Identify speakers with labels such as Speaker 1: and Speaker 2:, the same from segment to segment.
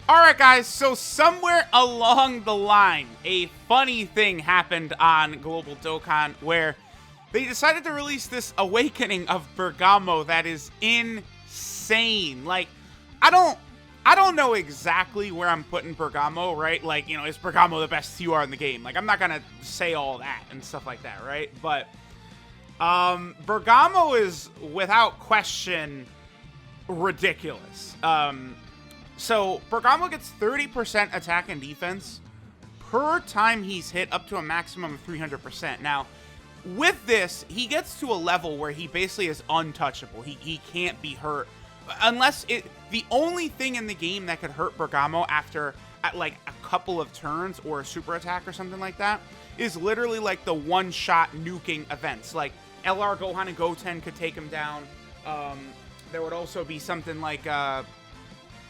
Speaker 1: Alright guys, so somewhere along the line, a funny thing happened on Global Dokkan where they decided to release this awakening of Bergamo that is insane. Like, I don't know exactly where I'm putting Bergamo, right? Like, you know, is Bergamo the best TUR in the game? Like, I'm not gonna say all that and stuff like that, right? But Bergamo is without question ridiculous. So Bergamo gets 30% attack and defense per time he's hit, up to a maximum of 300%. Now, with this, he gets to a level where he basically is untouchable. He can't be hurt unless the only thing in the game that could hurt Bergamo after like a couple of turns or a super attack or something like that is literally like the one-shot nuking events. Like LR Gohan and Goten could take him down. There would also be something like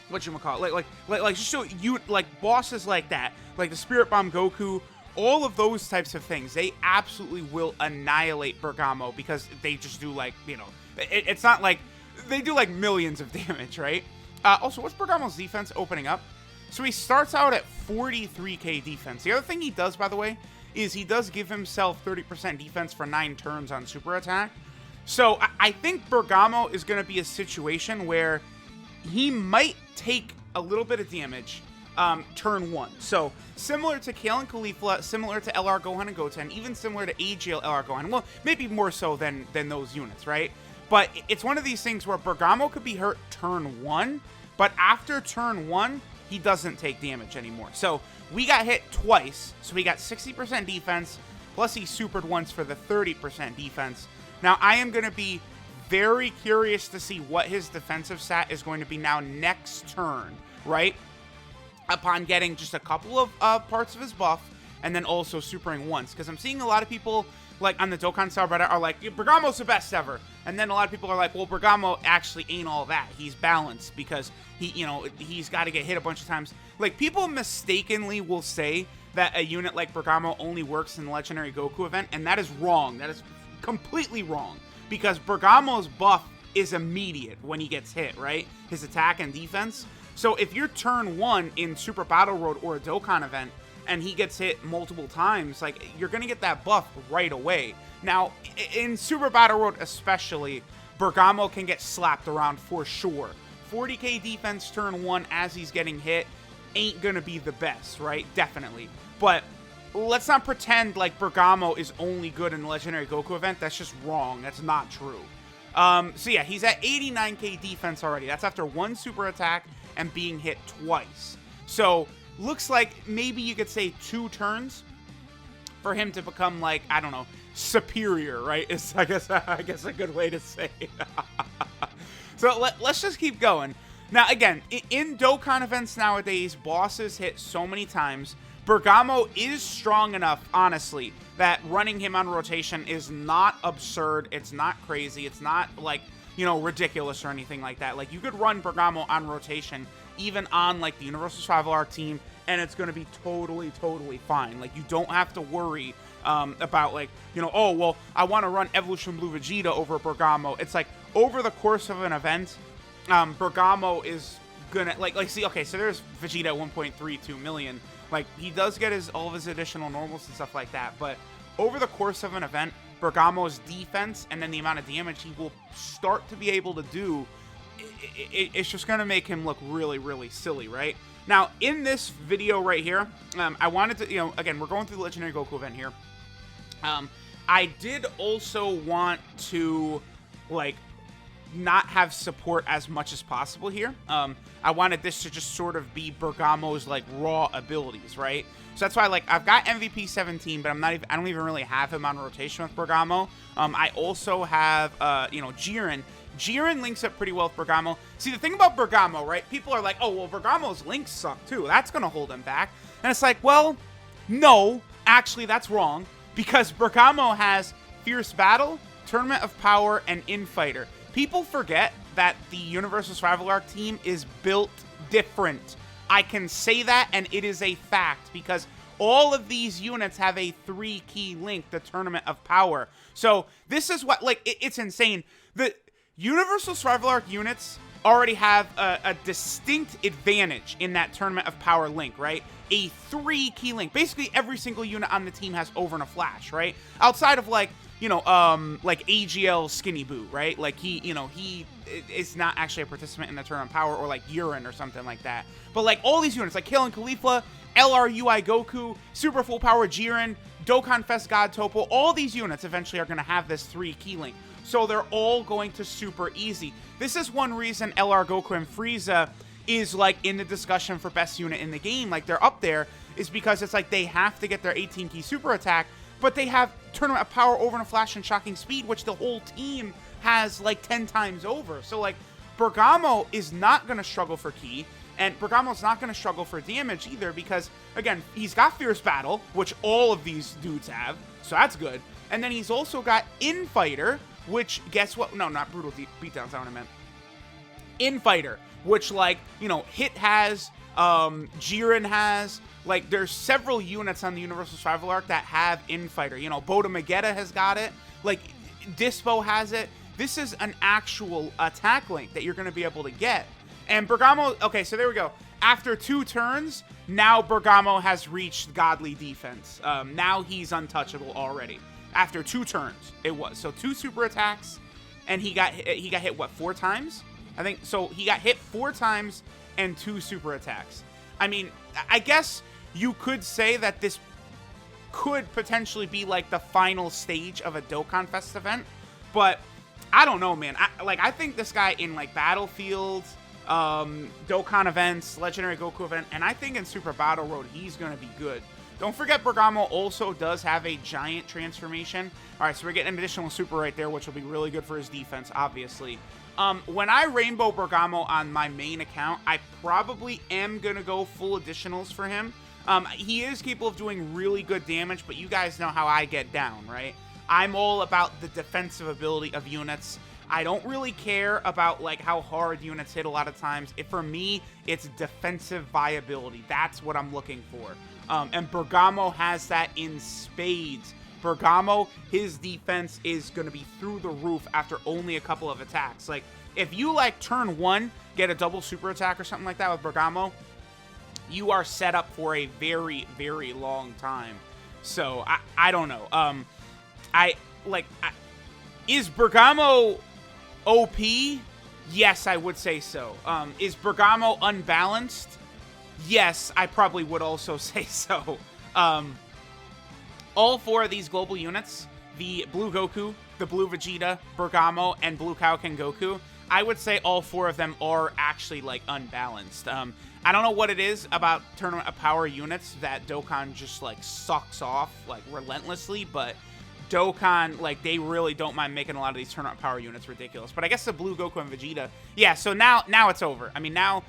Speaker 1: whatchamacallit, like just so you like bosses like that, like the Spirit Bomb Goku, all of those types of things, they absolutely will annihilate Bergamo because they just do, like, you know, it's not like they do like millions of damage, right? Also, what's Bergamo's defense opening up? So he starts out at 43k defense. The other thing he does, by the way, is he does give himself 30% defense for 9 turns on super attack. So I think Bergamo is going to be a situation where he might take a little bit of damage turn 1. So similar to Kale and Caulifla, similar to LR Gohan and Goten, even similar to AGL LR Gohan. Well, maybe more so than those units, right? But it's one of these things where Bergamo could be hurt turn 1, but after turn 1, he doesn't take damage anymore. So we got hit twice, so he got 60% defense, plus he supered once for the 30% defense. Now, I am going to be very curious to see what his defensive stat is going to be now next turn, right? Upon getting just a couple of parts of his buff, and then also supering once. Because I'm seeing a lot of people, like, on the Dokkan subreddit are like, Bergamo's the best ever. And then a lot of people are like, well, Bergamo actually ain't all that. He's balanced because he's got to get hit a bunch of times. Like, people mistakenly will say that a unit like Bergamo only works in the Legendary Goku event, and that is wrong. That is completely wrong. Because Bergamo's buff is immediate when he gets hit, right? His attack and defense. So if you're turn 1 in Super Battle Road or a Dokkan event, and he gets hit multiple times, like, you're going to get that buff right away. Now, in Super Battle Road especially, Bergamo can get slapped around for sure. 40k defense turn 1 as he's getting hit ain't going to be the best, right? Definitely. But let's not pretend like Bergamo is only good in the Legendary Goku event. That's just wrong. That's not true. So yeah, he's at 89k defense already. That's after 1 super attack and being hit twice. So looks like maybe you could say 2 turns for him to become, like, I don't know, superior, right? It's I guess a good way to say. So let's just keep going. Now again, in Dokkan events nowadays, bosses hit so many times. Bergamo is strong enough, honestly, that running him on rotation is not absurd. It's not crazy. It's not, like, you know, ridiculous or anything like that. Like, you could run Bergamo on rotation, even on, like, the Universal Survival Arc team, and it's going to be totally, totally fine. Like, you don't have to worry about, like, you know, oh, well, I want to run Evolution Blue Vegeta over Bergamo. It's like, over the course of an event, Bergamo is gonna, like, see, okay, so there's Vegeta at 1.32 million. Like, he does get all of his additional normals and stuff like that, but over the course of an event, Bergamo's defense and then the amount of damage he will start to be able to do, it's just going to make him look really, really silly, right? Now, in this video right here, I wanted to, you know, again, we're going through the Legendary Goku event here. I did also want to, like, not have support as much as possible here. I wanted this to just sort of be Bergamo's, like, raw abilities, right? So that's why, like, I've got MVP 17, but I don't even really have him on rotation with Bergamo. I also have, you know, Jiren. Jiren links up pretty well with Bergamo. See, the thing about Bergamo, right? People are like, oh, well, Bergamo's links suck too. That's going to hold him back. And it's like, well, no, actually, that's wrong. Because Bergamo has Fierce Battle, Tournament of Power, and Infighter. People forget that the Universal Survival Arc team is built different. I can say that, and it is a fact, because all of these units have a 3-key link, the Tournament of Power. So this is what, like, it's insane. The Universal Survival Arc units already have a distinct advantage in that Tournament of Power link, right? A 3 key link. Basically, every single unit on the team has over and a flash, right? Outside of like, you know, like AGL Skinny Boo, right? Like he is not actually a participant in the Tournament of Power, or like Urine or something like that. But like all these units, like Kale and Caulifla, LRUI Goku, Super Full Power Jiren, Dokkan Fest God Topo, all these units eventually are going to have this 3 key link. So they're all going to super easy. This is one reason LR Goku and Frieza is like in the discussion for best unit in the game. Like they're up there, is because it's like they have to get their 18 key super attack, but they have Tournament of Power, Over and a Flash, and Shocking Speed, which the whole team has like 10 times over. So like Bergamo is not going to struggle for key, and Bergamo's not going to struggle for damage either, because again, he's got Fierce Battle, which all of these dudes have, so that's good. And then he's also got Infighter, which, guess what? No, not Brutal Beatdown's not what I meant. Infighter, which, like, you know, Hit has, Jiren has, like, there's several units on the Universal Survival Arc that have Infighter. You know, Boda Magetta has got it, like, Dispo has it. This is an actual attack link that you're going to be able to get. And Bergamo, okay, so there we go. After 2 turns, now Bergamo has reached Godly Defense. Now he's untouchable already. After 2 turns, it was. So 2 super attacks, and he got hit, what, 4 times? I think, so he got hit 4 times and 2 super attacks. I mean, I guess you could say that this could potentially be like the final stage of a Dokkan Fest event, but I don't know, man. I think this guy in like Battlefield, Dokkan events, Legendary Goku event, and I think in Super Battle Road, he's going to be good. Don't forget, Bergamo also does have a giant transformation. All right, so we're getting an additional super right there, which will be really good for his defense, obviously. When I Rainbow Bergamo on my main account, I probably am going to go full additionals for him. He is capable of doing really good damage, but you guys know how I get down, right? I'm all about the defensive ability of units. I don't really care about like how hard units hit a lot of times. For me, it's defensive viability. That's what I'm looking for. And Bergamo has that in spades. Bergamo, his defense is going to be through the roof after only a couple of attacks. Like, if you, like, turn 1, get a double super attack or something like that with Bergamo, you are set up for a very, very long time. So, I don't know. Is Bergamo OP? Yes, I would say so. Is Bergamo unbalanced? Yes, I probably would also say so. All 4 of these global units, the Blue Goku, the Blue Vegeta, Bergamo, and Blue Kaioken Goku, I would say all 4 of them are actually, like, unbalanced. I don't know what it is about Tournament of Power units that Dokkan just, like, sucks off, like, relentlessly, but Dokkan, like, they really don't mind making a lot of these Tournament of Power units ridiculous. But I guess the Blue Goku and Vegeta, yeah, so now it's over. I mean, now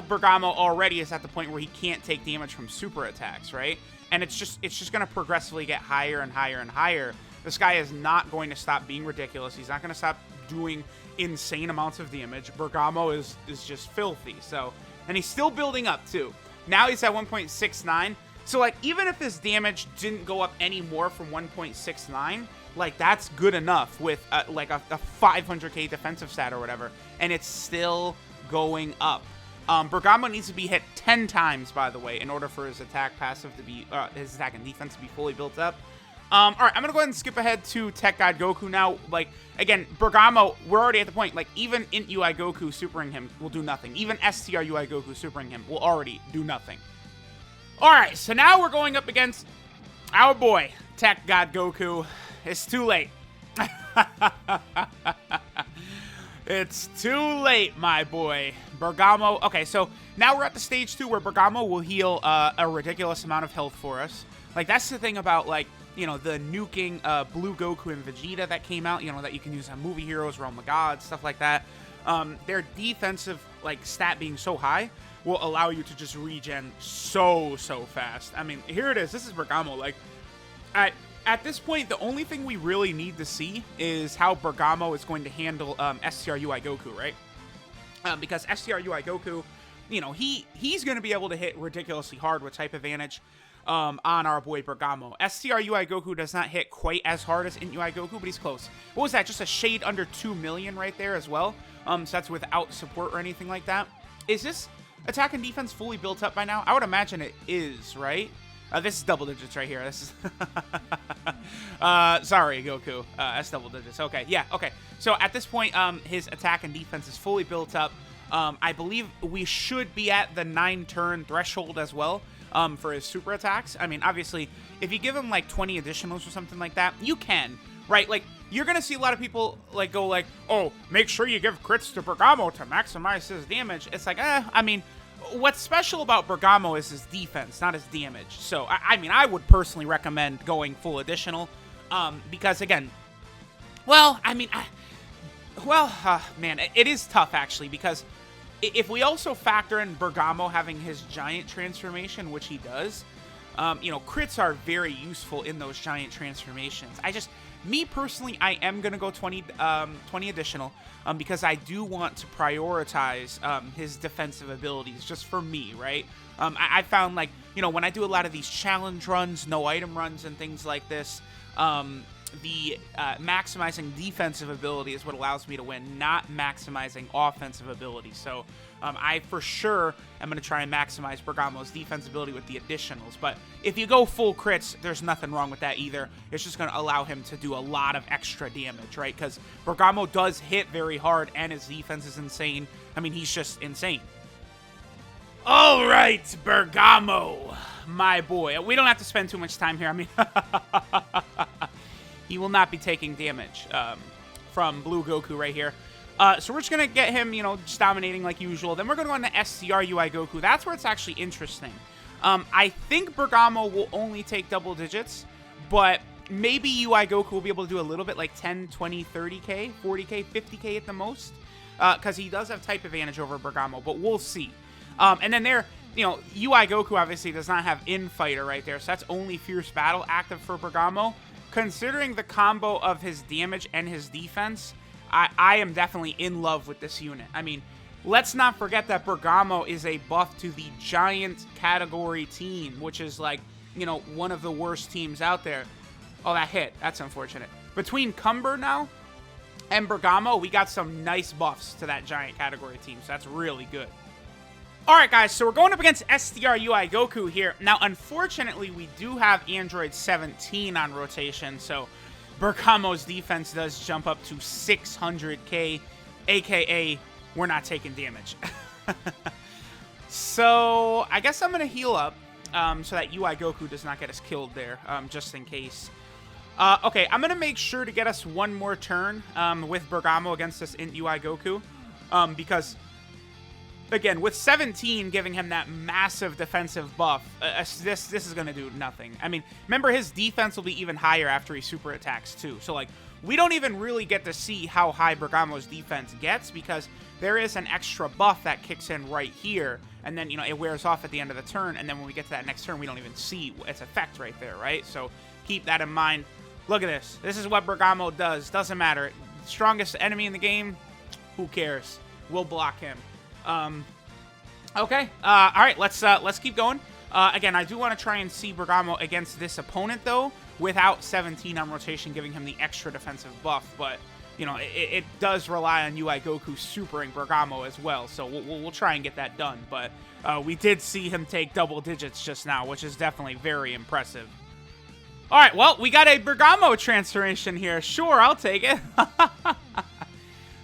Speaker 1: Bergamo already is at the point where he can't take damage from super attacks, right? And it's just going to progressively get higher and higher and higher. This guy is not going to stop being ridiculous. He's not going to stop doing insane amounts of damage. Bergamo is just filthy. So, and he's still building up too. Now he's at 1.69. So like, even if his damage didn't go up any more from 1.69, like that's good enough with like a 500k defensive stat or whatever, and it's still going up. Bergamo needs to be hit 10 times, by the way, in order for his attack passive to be, his attack and defense to be fully built up. All right, I'm going to go ahead and skip ahead to Tech God Goku now. Like, again, Bergamo, we're already at the point, like, even Int UI Goku supering him will do nothing. Even STR UI Goku supering him will already do nothing. All right, so now we're going up against our boy, Tech God Goku. It's too late. It's too late, my boy. Bergamo. Okay, so now we're at the stage 2 where Bergamo will heal a ridiculous amount of health for us. Like, that's the thing about, like, you know, the nuking Blue Goku and Vegeta that came out, you know, that you can use on movie heroes, Realm of Gods, stuff like that. Their defensive, like, stat being so high will allow you to just regen so fast. I mean, here it is. This is Bergamo. Like, at this point, the only thing we really need to see is how Bergamo is going to handle STR UI Goku, right? Because STR UI Goku you know, he's going to be able to hit ridiculously hard with type advantage on our boy Bergamo. STR UI Goku does not hit quite as hard as Int UI Goku, but he's close. What was that? Just a shade under 2 million right there as well. So that's without support or anything like that. Is this attack and defense fully built up by now? I would imagine it is, right? This is double digits right here. This is sorry, Goku. That's double digits. Okay, yeah, okay. So at this point, his attack and defense is fully built up. I believe we should be at the 9-turn threshold as well for his super attacks. I mean, obviously, if you give him like 20 additionals or something like that, you can, right? Like, you're going to see a lot of people like go like, oh, make sure you give crits to Bergamo to maximize his damage. It's like, I mean, what's special about Bergamo is his defense, not his damage. So, I mean, I would personally recommend going full additional because, again, well, I mean, man, it is tough, actually, because if we also factor in Bergamo having his giant transformation, which he does, you know, crits are very useful in those giant transformations. Me personally, I am going to go 20 additional because I do want to prioritize his defensive abilities just for me, right? I found, like, you know, when I do a lot of these challenge runs, no item runs, and things like this, the maximizing defensive ability is what allows me to win, not maximizing offensive ability. So I for sure am going to try and maximize Bergamo's defense ability with the additionals. But if you go full crits, there's nothing wrong with that either. It's just going to allow him to do a lot of extra damage, right? Because Bergamo does hit very hard and his defense is insane. I mean, he's just insane. All right, Bergamo, my boy. We don't have to spend too much time here. I mean, he will not be taking damage from Blue Goku right here. So we're just going to get him, you know, just dominating like usual. Then we're going to go into STR UI Goku. That's where it's actually interesting. I think Bergamo will only take double digits, but maybe UI Goku will be able to do a little bit, like 10, 20, 30k, 40k, 50k at the most, because he does have type advantage over Bergamo, but we'll see. And then there, you know, UI Goku obviously does not have Infighter right there, so that's only Fierce Battle active for Bergamo. Considering the combo of his damage and his defense, I am definitely in love with this unit. I mean, let's not forget that Bergamo is a buff to the giant category team, which is like, you know, one of the worst teams out there. Oh, that hit. That's unfortunate. Between Cumber now and Bergamo, we got some nice buffs to that giant category team, so that's really good. Alright guys, so we're going up against STR UI Goku here. Now, unfortunately, we do have Android 17 on rotation, so Bergamo's defense does jump up to 600k, aka we're not taking damage. So, I guess I'm going to heal up so that UI Goku does not get us killed there, just in case. Okay, I'm going to make sure to get us one more turn with Bergamo against this Int UI Goku, because again, with 17 giving him that massive defensive buff, this is going to do nothing. I mean, remember, his defense will be even higher after he super attacks, too. So, like, we don't even really get to see how high Bergamo's defense gets because there is an extra buff that kicks in right here. And then, you know, it wears off at the end of the turn. And then when we get to that next turn, we don't even see its effect right there, right? So, keep that in mind. Look at this. This is what Bergamo does. Doesn't matter. Strongest enemy in the game, who cares? We'll block him. Okay. All right. Let's keep going. Again, I do want to try and see Bergamo against this opponent though, without 17 on rotation, giving him the extra defensive buff. But you know, it does rely on UI Goku supering Bergamo as well. So we'll try and get that done. But we did see him take double digits just now, which is definitely very impressive. All right. Well, we got a Bergamo transformation here. Sure, I'll take it.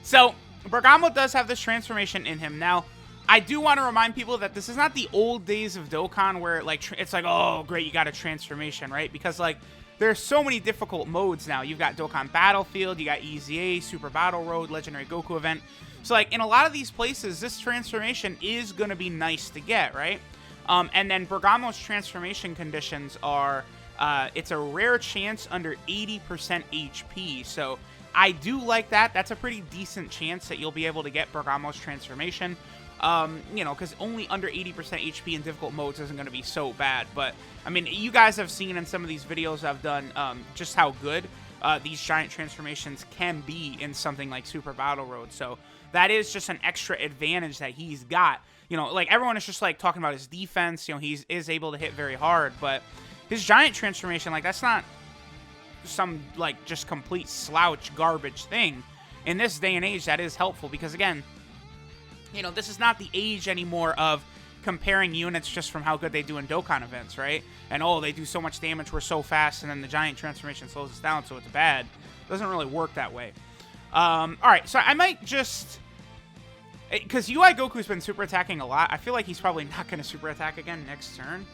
Speaker 1: So Bergamo does have this transformation in him. Now, I do want to remind people that this is not the old days of Dokkan where, like, it's like, oh, great, you got a transformation, right? Because, like, there's so many difficult modes now. You've got Dokkan Battlefield, you got EZA, Super Battle Road, Legendary Goku Event. So, like, in a lot of these places, this transformation is going to be nice to get, right? And then Bergamo's transformation conditions are, it's a rare chance under 80% HP. So, I do like that. That's a pretty decent chance that you'll be able to get Bergamo's transformation. You know, because only under 80% HP in difficult modes isn't going to be so bad. But, I mean, you guys have seen in some of these videos I've done just how good these giant transformations can be in something like Super Battle Road. So, that is just an extra advantage that he's got. You know, like, everyone is just, like, talking about his defense. You know, he is able to hit very hard, but his giant transformation, like, that's not some, like, just complete slouch garbage thing. In this day and age, that is helpful because, again, you know, this is not the age anymore of comparing units just from how good they do in Dokkan events, right? And, oh, they do so much damage, we're so fast, and then the giant transformation slows us down, so it's bad. It doesn't really work that way. All right, so I might just... Because UI Goku's been super attacking a lot, I feel like he's probably not going to super attack again next turn.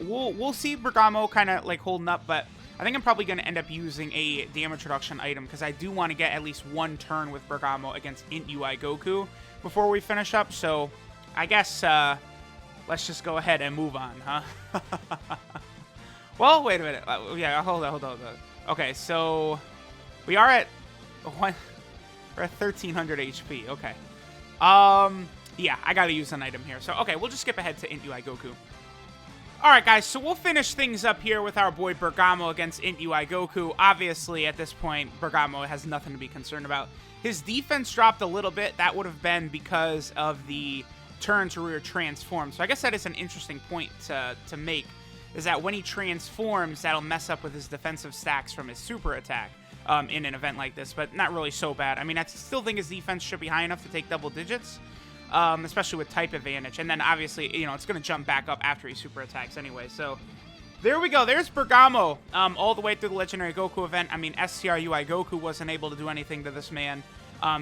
Speaker 1: We'll see Bergamo kind of, like, holding up, but I think I'm probably going to end up using a damage reduction item because I do want to get at least one turn with Bergamo against Int UI Goku before we finish up, so... I guess, let's just go ahead and move on, huh? Well, wait a minute. Yeah, hold on. Okay, so we are at we're at 1300 HP. Okay. Yeah, I gotta use an item here. So, okay, we'll just skip ahead to Int UI Goku. All right, guys, so we'll finish things up here with our boy Bergamo against Int UI Goku. Obviously, at this point, Bergamo has nothing to be concerned about. His defense dropped a little bit. That would have been because of the turn to rear transform. So I guess that is an interesting point to make, is that when he transforms, that'll mess up with his defensive stacks from his super attack in an event like this, but not really so bad. I mean, I still think his defense should be high enough to take double digits, especially with type advantage. And then obviously, you know, it's going to jump back up after he super attacks anyway. So there we go. There's Bergamo all the way through the Legendary Goku event. I mean, SCR UI Goku wasn't able to do anything to this man.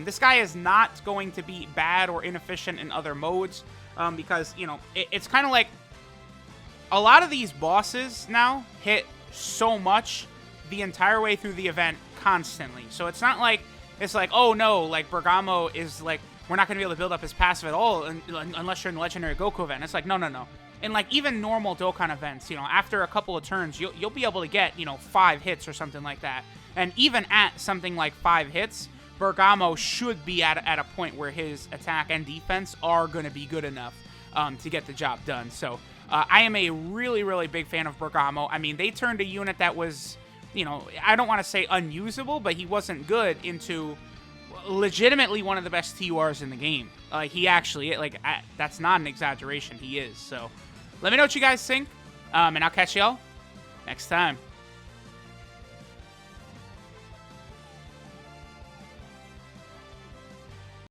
Speaker 1: This guy is not going to be bad or inefficient in other modes because, you know, it's kind of like a lot of these bosses now hit so much the entire way through the event constantly. So it's not like, it's like, oh no, like Bergamo is like, we're not going to be able to build up his passive at all unless you're in the Legendary Goku event. It's like, no. In like even normal Dokkan events, you know, after a couple of turns, you'll be able to get, you know, 5 hits or something like that. And even at something like 5 hits, Bergamo should be at a point where his attack and defense are going to be good enough to get the job done. So I am a really, really big fan of Bergamo. I mean, they turned a unit that was, you know, I don't want to say unusable, but he wasn't good into legitimately one of the best TURs in the game. He actually, like, that's not an exaggeration. He is. So let me know what you guys think, and I'll catch y'all next time.